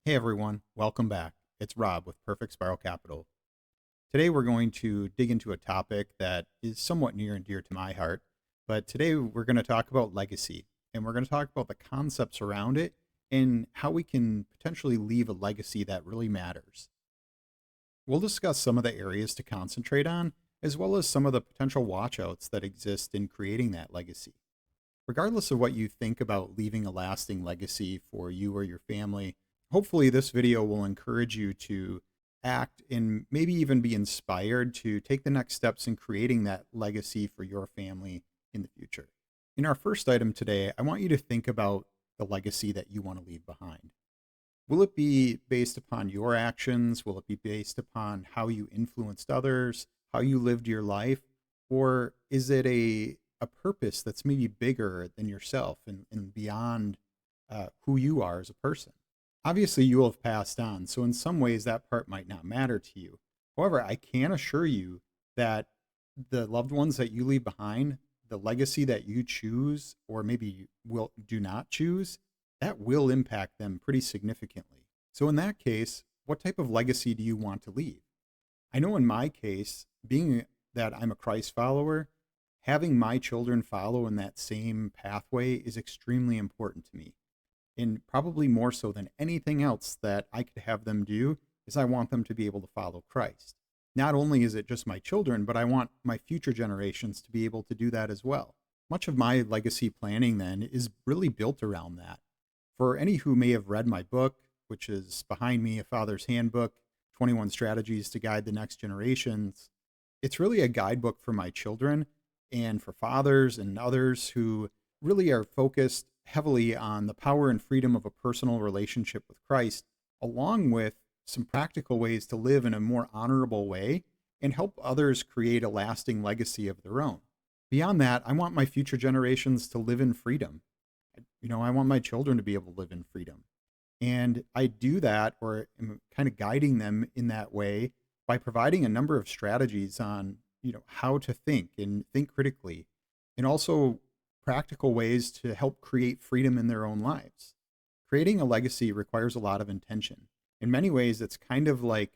Hey everyone, welcome back. It's Rob with Perfect Spiral Capital. Today we're going to dig into a topic that is somewhat near and dear to my heart, but today we're going to talk about legacy, and we're going to talk about the concepts around it and how we can potentially leave a legacy that really matters. We'll discuss some of the areas to concentrate on, as well as some of the potential watchouts that exist in creating that legacy. Regardless of what you think about leaving a lasting legacy for you or your family, hopefully this video will encourage you to act and maybe even be inspired to take the next steps in creating that legacy for your family in the future. In our first item today, I want you to think about the legacy that you want to leave behind. Will it be based upon your actions? Will it be based upon how you influenced others, how you lived your life? Or is it a purpose that's maybe bigger than yourself and beyond who you are as a person? Obviously, you will have passed on, so in some ways that part might not matter to you. However, I can assure you that the loved ones that you leave behind, the legacy that you choose or maybe will do not choose, that will impact them pretty significantly. So in that case, what type of legacy do you want to leave? I know in my case, being that I'm a Christ follower, having my children follow in that same pathway is extremely important to me. And probably more so than anything else that I could have them do is I want them to be able to follow Christ. Not only is it just my children, but I want my future generations to be able to do that as well. Much of my legacy planning then is really built around that. For any who may have read my book, which is behind me, A Father's Handbook, 21 Strategies to Guide the Next Generations, it's really a guidebook for my children and for fathers and others who really are focused heavily on the power and freedom of a personal relationship with Christ, along with some practical ways to live in a more honorable way and help others create a lasting legacy of their own. Beyond that, I want my future generations to live in freedom. I want my children to be able to live in freedom. And I do that, or am kind of guiding them in that way by providing a number of strategies on, how to think and think critically, and also practical ways to help create freedom in their own lives. Creating a legacy requires a lot of intention. In many ways, it's kind of like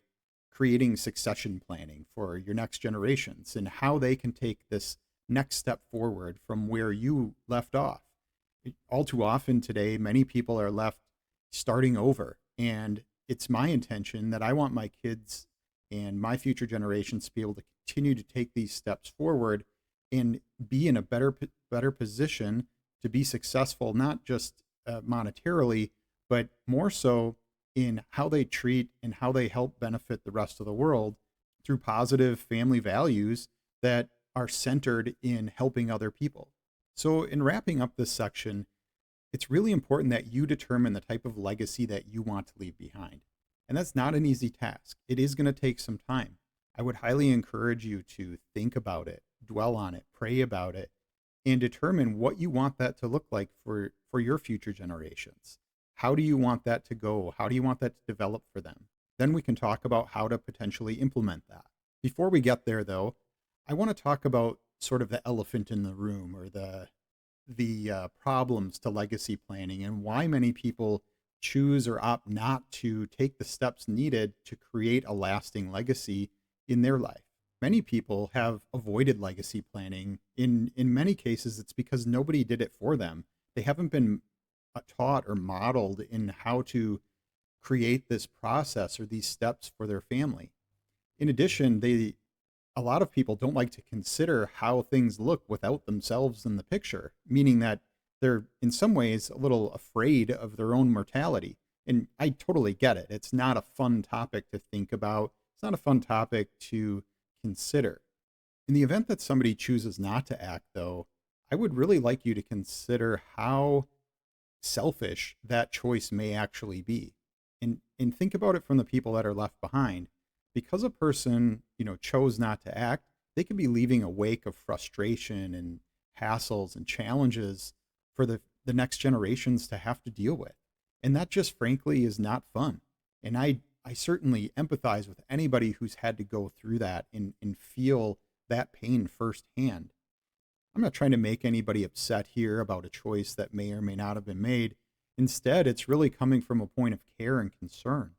creating succession planning for your next generations and how they can take this next step forward from where you left off. All too often today, many people are left starting over. And it's my intention that I want my kids and my future generations to be able to continue to take these steps forward and be in a better position to be successful, not just monetarily, but more so in how they treat and how they help benefit the rest of the world through positive family values that are centered in helping other people. So, in wrapping up this section, it's really important that you determine the type of legacy that you want to leave behind. And that's not an easy task. It is going to take some time. I would highly encourage you to think about it, dwell on it, pray about it, and determine what you want that to look like for your future generations. How do you want that to go? How do you want that to develop for them? Then we can talk about how to potentially implement that. Before we get there, though, I want to talk about sort of the elephant in the room, or the problems to legacy planning and why many people choose or opt not to take the steps needed to create a lasting legacy in their life. Many people have avoided legacy planning. In many cases, it's because nobody did it for them. They haven't been taught or modeled in how to create this process or these steps for their family. In addition, a lot of people don't like to consider how things look without themselves in the picture, meaning that they're in some ways a little afraid of their own mortality. And I totally get it. It's not a fun topic to think about. It's not a fun topic to consider. In the event that somebody chooses not to act, though, I would really like you to consider how selfish that choice may actually be. And think about it from the people that are left behind. Because a person, chose not to act, they could be leaving a wake of frustration and hassles and challenges for the next generations to have to deal with. And that just frankly is not fun. And I certainly empathize with anybody who's had to go through that and feel that pain firsthand. I'm not trying to make anybody upset here about a choice that may or may not have been made. Instead, it's really coming from a point of care and concern.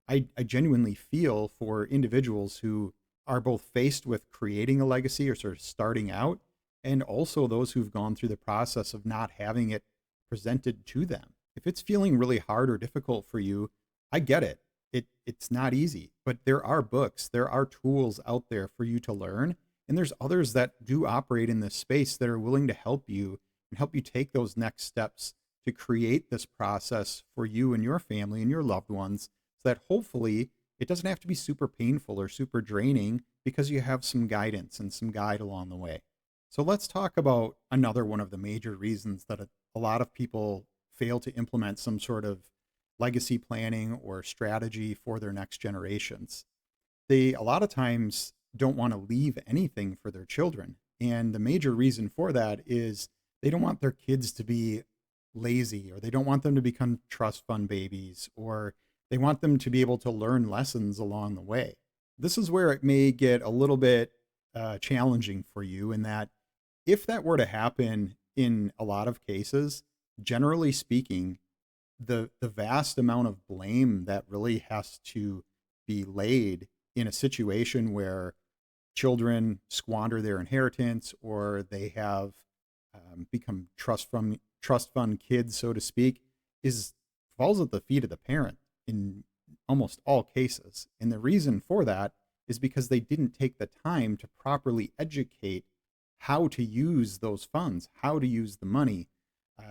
I genuinely feel for individuals who are both faced with creating a legacy or sort of starting out, and also those who've gone through the process of not having it presented to them. If it's feeling really hard or difficult for you, I get it. It's not easy, but there are books, there are tools out there for you to learn, and there's others that do operate in this space that are willing to help you and help you take those next steps to create this process for you and your family and your loved ones so that hopefully it doesn't have to be super painful or super draining because you have some guidance and some guide along the way. So let's talk about another one of the major reasons that a lot of people fail to implement some sort of legacy planning or strategy for their next generations. They a lot of times don't want to leave anything for their children. And the major reason for that is they don't want their kids to be lazy, or they don't want them to become trust fund babies, or they want them to be able to learn lessons along the way. This is where it may get a little bit challenging for you, in that if that were to happen in a lot of cases, generally speaking, the vast amount of blame that really has to be laid in a situation where children squander their inheritance, or they have become trust fund kids, so to speak, is falls at the feet of the parent in almost all cases. And the reason for that is because they didn't take the time to properly educate how to use those funds, how to use the money.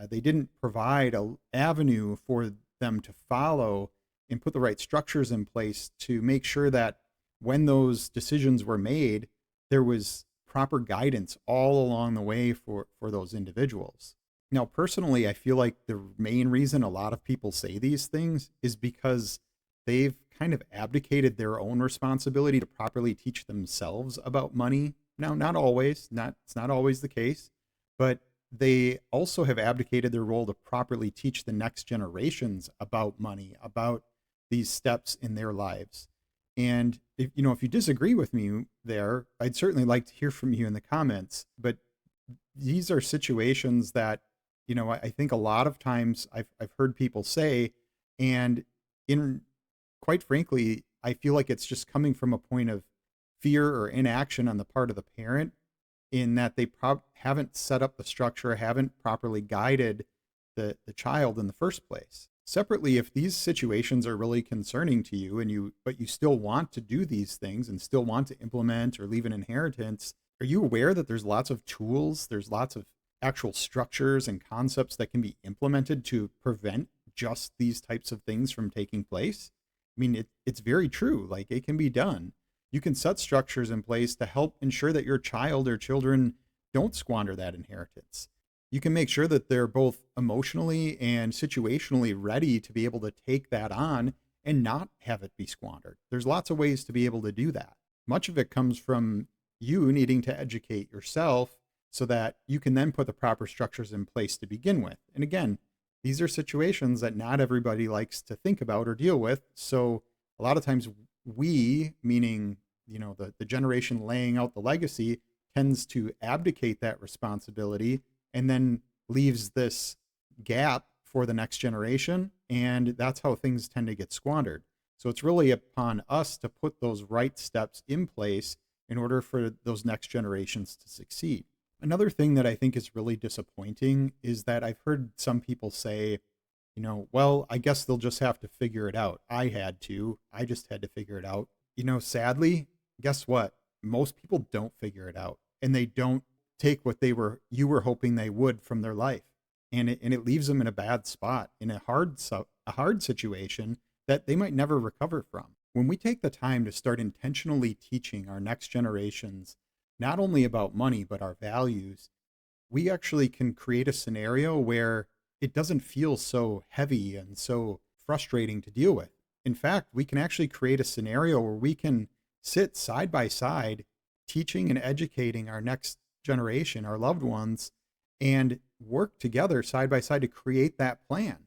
They didn't provide an avenue for them to follow and put the right structures in place to make sure that when those decisions were made, there was proper guidance all along the way for those individuals. Now, personally, I feel like the main reason a lot of people say these things is because they've kind of abdicated their own responsibility to properly teach themselves about money. Now, not always, it's not always the case, but they also have abdicated their role to properly teach the next generations about money, about these steps in their lives. And if you disagree with me there, I'd certainly like to hear from you in the comments. But these are situations that, I think a lot of times I've heard people say, and in quite frankly, I feel like it's just coming from a point of fear or inaction on the part of the parent, in that they haven't set up the structure, haven't properly guided the child in the first place. Separately, if these situations are really concerning to you, but you still want to do these things and still want to implement or leave an inheritance, are you aware that there's lots of tools, there's lots of actual structures and concepts that can be implemented to prevent just these types of things from taking place? I mean, it's very true. Like, it can be done. You can set structures in place to help ensure that your child or children don't squander that inheritance. You can make sure that they're both emotionally and situationally ready to be able to take that on and not have it be squandered. There's lots of ways to be able to do that. Much of it comes from you needing to educate yourself so that you can then put the proper structures in place to begin with. And again, these are situations that not everybody likes to think about or deal with. So a lot of times we, meaning, the generation laying out the legacy, tends to abdicate that responsibility and then leaves this gap for the next generation. And that's how things tend to get squandered. So it's really upon us to put those right steps in place in order for those next generations to succeed. Another thing that I think is really disappointing is that I've heard some people say, well, I guess they'll just have to figure it out. I just had to figure it out. Sadly, guess what? Most people don't figure it out, and they don't take what you were hoping they would from their life. And it leaves them in a bad spot, in a hard situation that they might never recover from. When we take the time to start intentionally teaching our next generations, not only about money, but our values, we actually can create a scenario where it doesn't feel so heavy and so frustrating to deal with. In fact, we can actually create a scenario where we can sit side by side, teaching and educating our next generation, our loved ones, and work together side by side to create that plan.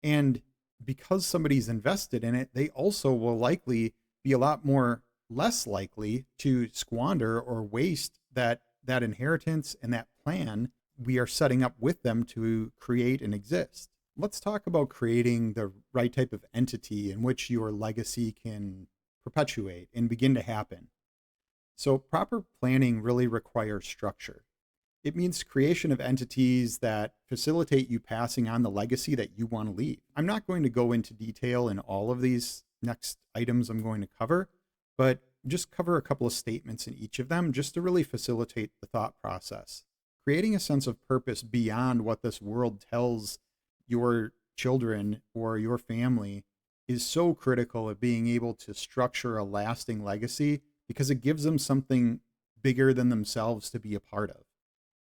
And because somebody's invested in it, they also will likely be a lot less likely to squander or waste that inheritance and that plan we are setting up with them to create and exist. Let's talk about creating the right type of entity in which your legacy can perpetuate and begin to happen. So, proper planning really requires structure. It means creation of entities that facilitate you passing on the legacy that you want to leave. I'm not going to go into detail in all of these next items I'm going to cover, but just cover a couple of statements in each of them just to really facilitate the thought process. Creating a sense of purpose beyond what this world tells your children or your family is so critical of being able to structure a lasting legacy because it gives them something bigger than themselves to be a part of.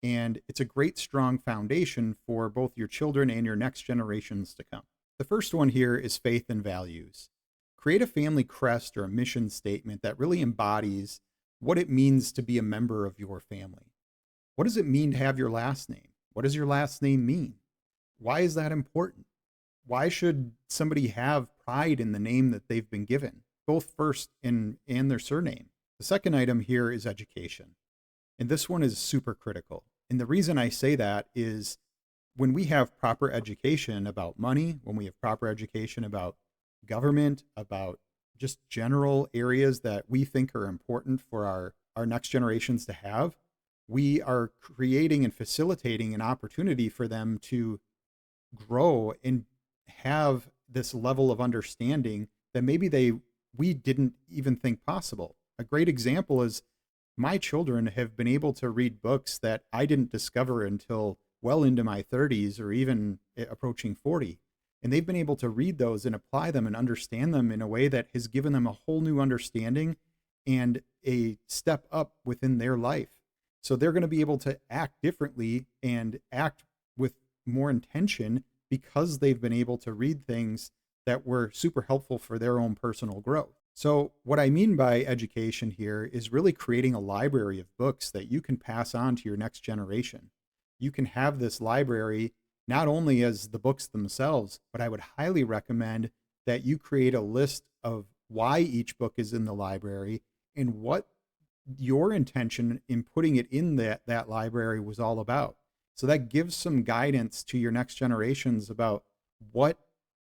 And it's a great, strong foundation for both your children and your next generations to come. The first one here is faith and values. Create a family crest or a mission statement that really embodies what it means to be a member of your family. What does it mean to have your last name? What does your last name mean? Why is that important? Why should somebody have pride in the name that they've been given, both first and their surname? The second item here is education. And this one is super critical. And the reason I say that is when we have proper education about money, when we have proper education about government, about just general areas that we think are important for our next generations to have, we are creating and facilitating an opportunity for them to grow and have this level of understanding that maybe we didn't even think possible. A great example is my children have been able to read books that I didn't discover until well into my 30s or even approaching 40. And they've been able to read those and apply them and understand them in a way that has given them a whole new understanding and a step up within their life. So they're going to be able to act differently and act with more intention because they've been able to read things that were super helpful for their own personal growth. So what I mean by education here is really creating a library of books that you can pass on to your next generation. You can have this library not only as the books themselves, but I would highly recommend that you create a list of why each book is in the library and what your intention in putting it in that library was all about. So that gives some guidance to your next generations about what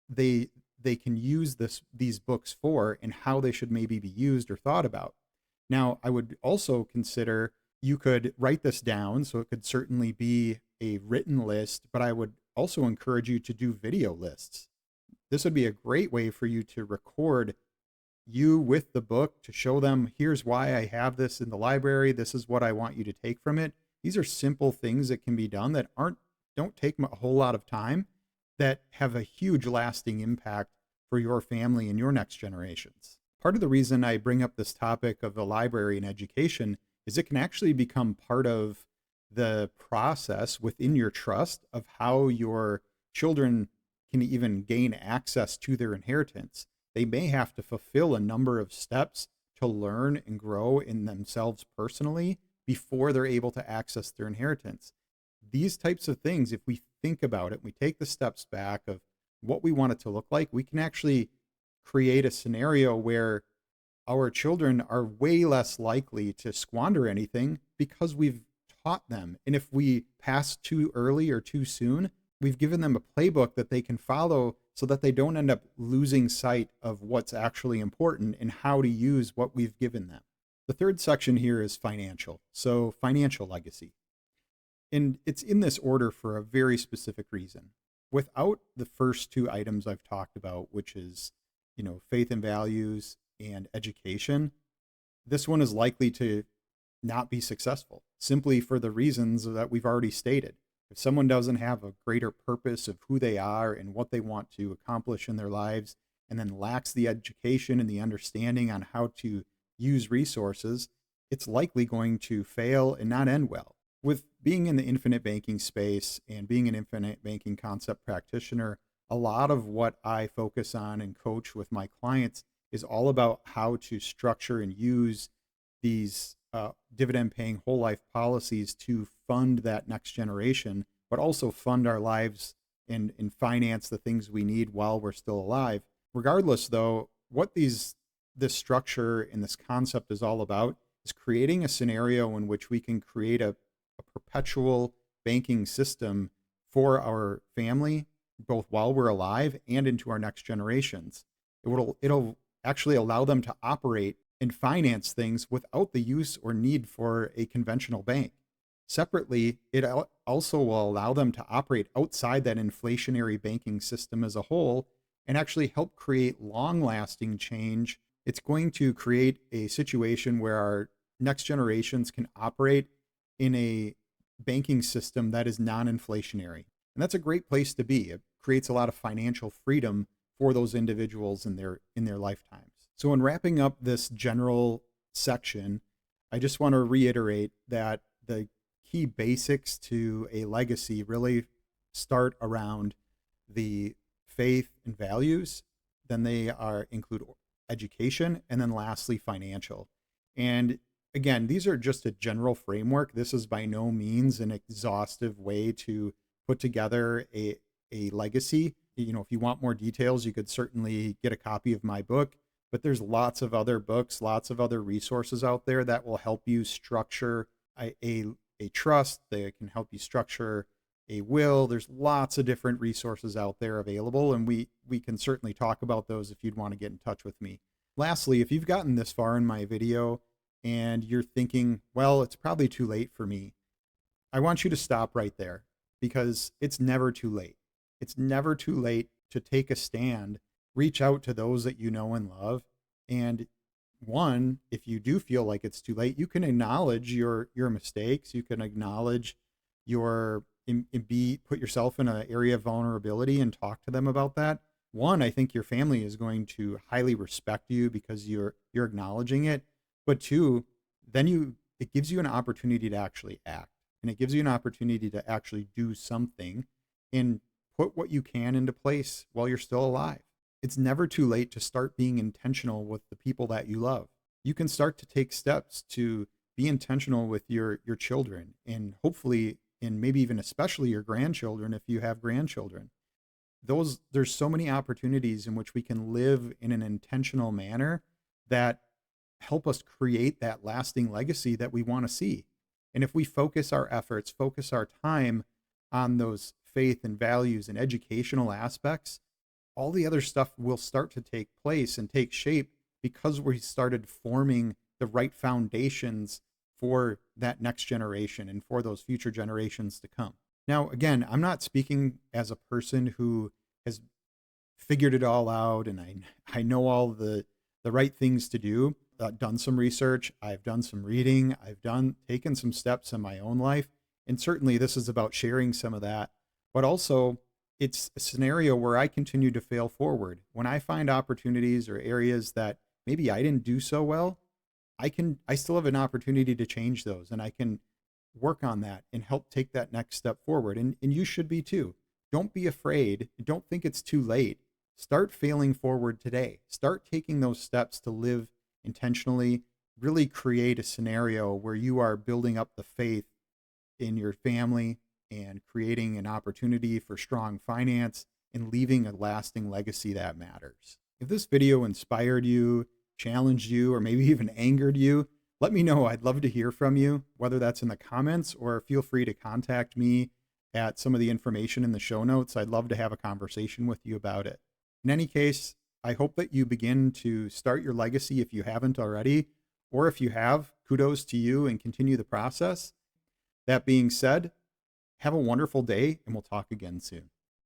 they can use these books for and how they should maybe be used or thought about. Now, I would also consider you could write this down, so it could certainly be a written list, but I would also encourage you to do video lists. This would be a great way for you to record you with the book to show them, here's why I have this in the library. This is what I want you to take from it. These are simple things that can be done that don't take a whole lot of time, that have a huge lasting impact for your family and your next generations. Part of the reason I bring up this topic of the library and education is it can actually become part of the process within your trust of how your children can even gain access to their inheritance. They may have to fulfill a number of steps to learn and grow in themselves personally before they're able to access their inheritance. These types of things, if we think about it, we take the steps back of what we want it to look like, we can actually create a scenario where our children are way less likely to squander anything because we've taught them. And if we pass too early or too soon, we've given them a playbook that they can follow so that they don't end up losing sight of what's actually important and how to use what we've given them. The third section here is financial. So financial legacy. And it's in this order for a very specific reason. Without the first two items I've talked about, which is, faith and values and education, this one is likely to not be successful simply for the reasons that we've already stated. If someone doesn't have a greater purpose of who they are and what they want to accomplish in their lives, and then lacks the education and the understanding on how to use resources, it's likely going to fail and not end well. With being in the infinite banking space and being an infinite banking concept practitioner, a lot of what I focus on and coach with my clients is all about how to structure and use these dividend paying whole life policies to fund that next generation, but also fund our lives and finance the things we need while we're still alive. Regardless, though, what this structure and this concept is all about is creating a scenario in which we can create a perpetual banking system for our family both while we're alive and into our next generations. It'll actually allow them to operate and finance things without the use or need for a conventional bank. Separately, it also will allow them to operate outside that inflationary banking system as a whole and actually help create long lasting change. It's going to create a situation where our next generations can operate in a banking system that is non inflationary. And that's a great place to be. It creates a lot of financial freedom for those individuals in their lifetimes. So in wrapping up this general section, I just want to reiterate that the key basics to a legacy really start around the faith and values. Then they include education, and then lastly financial. And again, these are just a general framework. This is by no means an exhaustive way to put together a legacy. You know, if you want more details, you could certainly get a copy of my book, but there's lots of other books, lots of other resources out there that will help you structure a trust. They can help you structure a will. There's lots of different resources out there available, and we can certainly talk about those if you'd want to get in touch with me. Lastly, if you've gotten this far in my video and you're thinking, well, it's probably too late for me, I want you to stop right there, because it's never too late. It's never too late to take a stand, reach out to those that you know and love. And one, if you do feel like it's too late, you can acknowledge your mistakes. You can acknowledge put yourself in an area of vulnerability and talk to them about that. One, I think your family is going to highly respect you because you're acknowledging it. But two, then it gives you an opportunity to actually act, and it gives you an opportunity to actually do something and put what you can into place while you're still alive. It's never too late to start being intentional with the people that you love. You can start to take steps to be intentional with your children, and hopefully, and maybe even especially your grandchildren if you have grandchildren. There's so many opportunities in which we can live in an intentional manner that help us create that lasting legacy that we want to see. And if we focus our efforts, focus our time on those faith and values and educational aspects, all the other stuff will start to take place and take shape because we started forming the right foundations for that next generation and for those future generations to come. Now, again, I'm not speaking as a person who has figured it all out and I know all the right things to do. I've done some research, I've done some reading, taken some steps in my own life. And certainly this is about sharing some of that, but also it's a scenario where I continue to fail forward. When I find opportunities or areas that maybe I didn't do so well, I still have an opportunity to change those, and I can work on that and help take that next step forward. And you should be too. Don't be afraid. Don't think it's too late. Start failing forward today. Start taking those steps to live intentionally, really create a scenario where you are building up the faith in your family and creating an opportunity for strong finance and leaving a lasting legacy that matters. If this video inspired you, challenged you, or maybe even angered you, let me know. I'd love to hear from you, whether that's in the comments or feel free to contact me at some of the information in the show notes. I'd love to have a conversation with you about it. In any case, I hope that you begin to start your legacy if you haven't already, or if you have, kudos to you and continue the process. That being said, have a wonderful day, and we'll talk again soon.